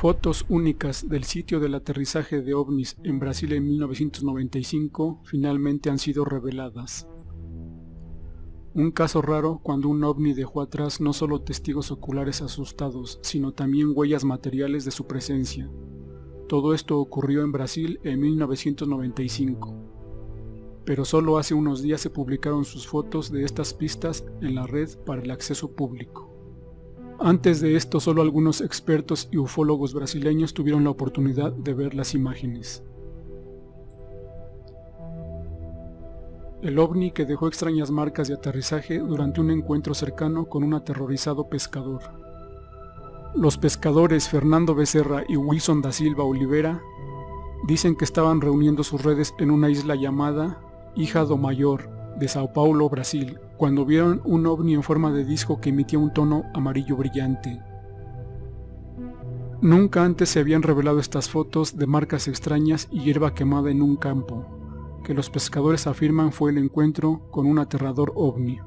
Fotos únicas del sitio del aterrizaje de ovnis en Brasil en 1995 finalmente han sido reveladas. Un caso raro cuando un ovni dejó atrás no solo testigos oculares asustados, sino también huellas materiales de su presencia. Todo esto ocurrió en Brasil en 1995. Pero solo hace unos días se publicaron sus fotos de estas pistas en la red para el acceso público. Antes de esto, solo algunos expertos y ufólogos brasileños tuvieron la oportunidad de ver las imágenes. El ovni que dejó extrañas marcas de aterrizaje durante un encuentro cercano con un aterrorizado pescador. Los pescadores Fernando Becerra y Wilson da Silva Oliveira dicen que estaban reuniendo sus redes en una isla llamada Ilha do Maior, de Sao Paulo, Brasil, cuando vieron un ovni en forma de disco que emitía un tono amarillo brillante. Nunca antes se habían revelado estas fotos de marcas extrañas y hierba quemada en un campo, que los pescadores afirman fue el encuentro con un aterrador ovni.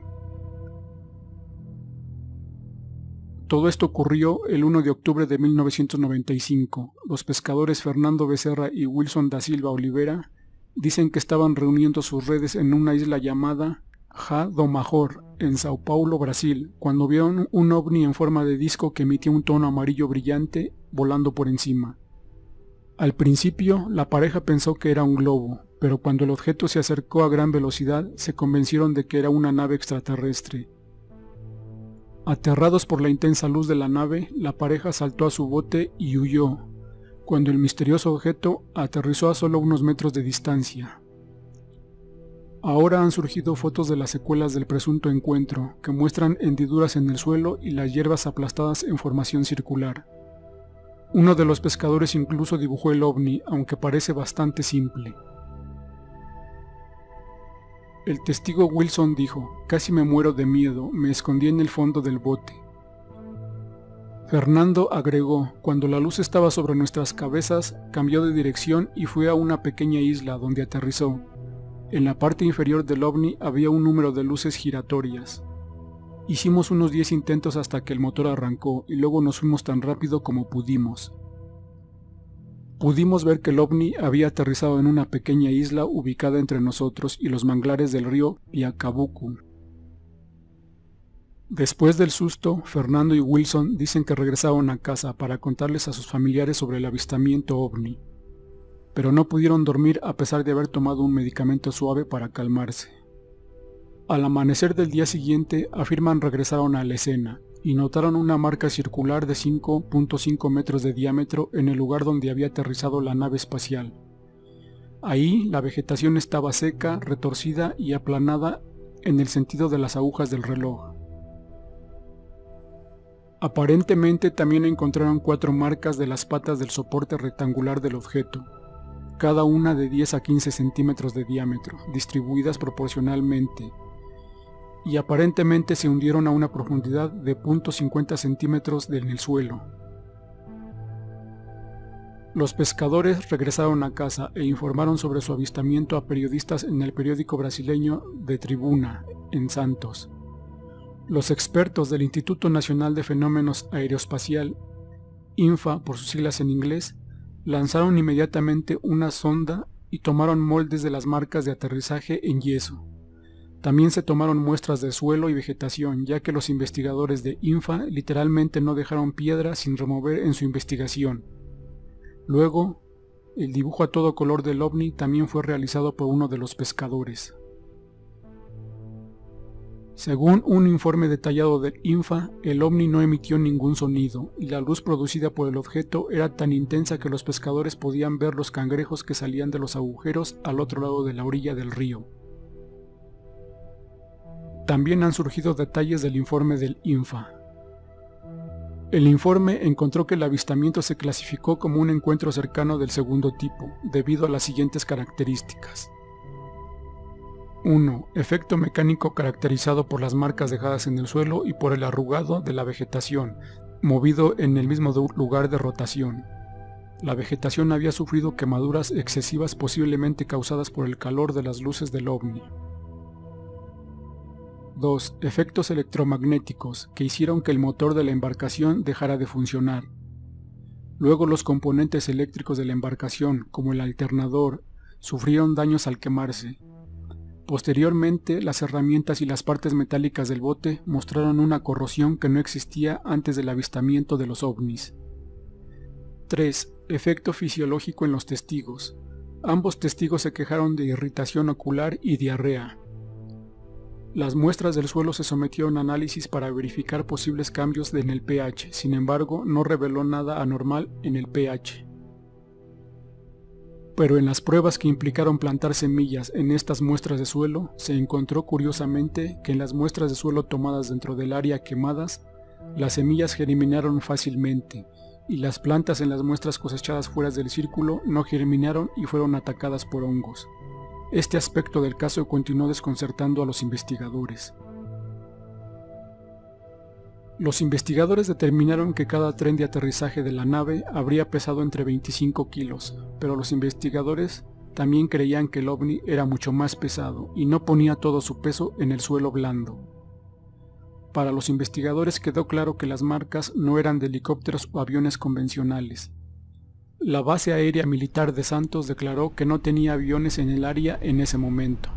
Todo esto ocurrió el 1 de octubre de 1995. Los pescadores Fernando Becerra y Wilson da Silva Oliveira dicen que estaban reuniendo sus redes en una isla llamada Ilha do Maior, en Sao Paulo, Brasil, cuando vieron un ovni en forma de disco que emitía un tono amarillo brillante volando por encima. Al principio, la pareja pensó que era un globo, pero cuando el objeto se acercó a gran velocidad, se convencieron de que era una nave extraterrestre. Aterrados por la intensa luz de la nave, la pareja saltó a su bote y huyó, cuando el misterioso objeto aterrizó a solo unos metros de distancia. Ahora han surgido fotos de las secuelas del presunto encuentro, que muestran hendiduras en el suelo y las hierbas aplastadas en formación circular. Uno de los pescadores incluso dibujó el ovni, aunque parece bastante simple. El testigo Wilson dijo: "Casi me muero de miedo, me escondí en el fondo del bote". Fernando agregó: "Cuando la luz estaba sobre nuestras cabezas, cambió de dirección y fue a una pequeña isla donde aterrizó. En la parte inferior del ovni había un número de luces giratorias. Hicimos unos 10 intentos hasta que el motor arrancó y luego nos fuimos tan rápido como pudimos. Pudimos ver que el ovni había aterrizado en una pequeña isla ubicada entre nosotros y los manglares del río Piacabucu". Después del susto, Fernando y Wilson dicen que regresaron a casa para contarles a sus familiares sobre el avistamiento ovni, pero no pudieron dormir a pesar de haber tomado un medicamento suave para calmarse. Al amanecer del día siguiente, afirman regresaron a la escena y notaron una marca circular de 5.5 metros de diámetro en el lugar donde había aterrizado la nave espacial. Ahí la vegetación estaba seca, retorcida y aplanada en el sentido de las agujas del reloj. Aparentemente también encontraron 4 marcas de las patas del soporte rectangular del objeto, cada una de 10 a 15 centímetros de diámetro, distribuidas proporcionalmente, y aparentemente se hundieron a una profundidad de 0.50 centímetros en el suelo. Los pescadores regresaron a casa e informaron sobre su avistamiento a periodistas en el periódico brasileño de Tribuna, en Santos. Los expertos del Instituto Nacional de Fenómenos Aeroespacial, INFA por sus siglas en inglés, lanzaron inmediatamente una sonda y tomaron moldes de las marcas de aterrizaje en yeso. También se tomaron muestras de suelo y vegetación, ya que los investigadores de INFA literalmente no dejaron piedra sin remover en su investigación. Luego, el dibujo a todo color del ovni también fue realizado por uno de los pescadores. Según un informe detallado del INFA, el ovni no emitió ningún sonido y la luz producida por el objeto era tan intensa que los pescadores podían ver los cangrejos que salían de los agujeros al otro lado de la orilla del río. También han surgido detalles del informe del INFA. El informe encontró que el avistamiento se clasificó como un encuentro cercano del segundo tipo, debido a las siguientes características. 1. Efecto mecánico caracterizado por las marcas dejadas en el suelo y por el arrugado de la vegetación, movido en el mismo lugar de rotación. La vegetación había sufrido quemaduras excesivas posiblemente causadas por el calor de las luces del ovni. 2. Efectos electromagnéticos que hicieron que el motor de la embarcación dejara de funcionar. Luego los componentes eléctricos de la embarcación, como el alternador, sufrieron daños al quemarse. Posteriormente, las herramientas y las partes metálicas del bote mostraron una corrosión que no existía antes del avistamiento de los ovnis. 3. Efecto fisiológico en los testigos. Ambos testigos se quejaron de irritación ocular y diarrea. Las muestras del suelo se sometieron a análisis para verificar posibles cambios en el pH, sin embargo, no reveló nada anormal en el pH. Pero en las pruebas que implicaron plantar semillas en estas muestras de suelo, se encontró curiosamente que en las muestras de suelo tomadas dentro del área quemadas, las semillas germinaron fácilmente, y las plantas en las muestras cosechadas fuera del círculo no germinaron y fueron atacadas por hongos. Este aspecto del caso continuó desconcertando a los investigadores. Los investigadores determinaron que cada tren de aterrizaje de la nave habría pesado entre 25 kilos, pero los investigadores también creían que el ovni era mucho más pesado y no ponía todo su peso en el suelo blando. Para los investigadores quedó claro que las marcas no eran de helicópteros o aviones convencionales. La base aérea militar de Santos declaró que no tenía aviones en el área en ese momento.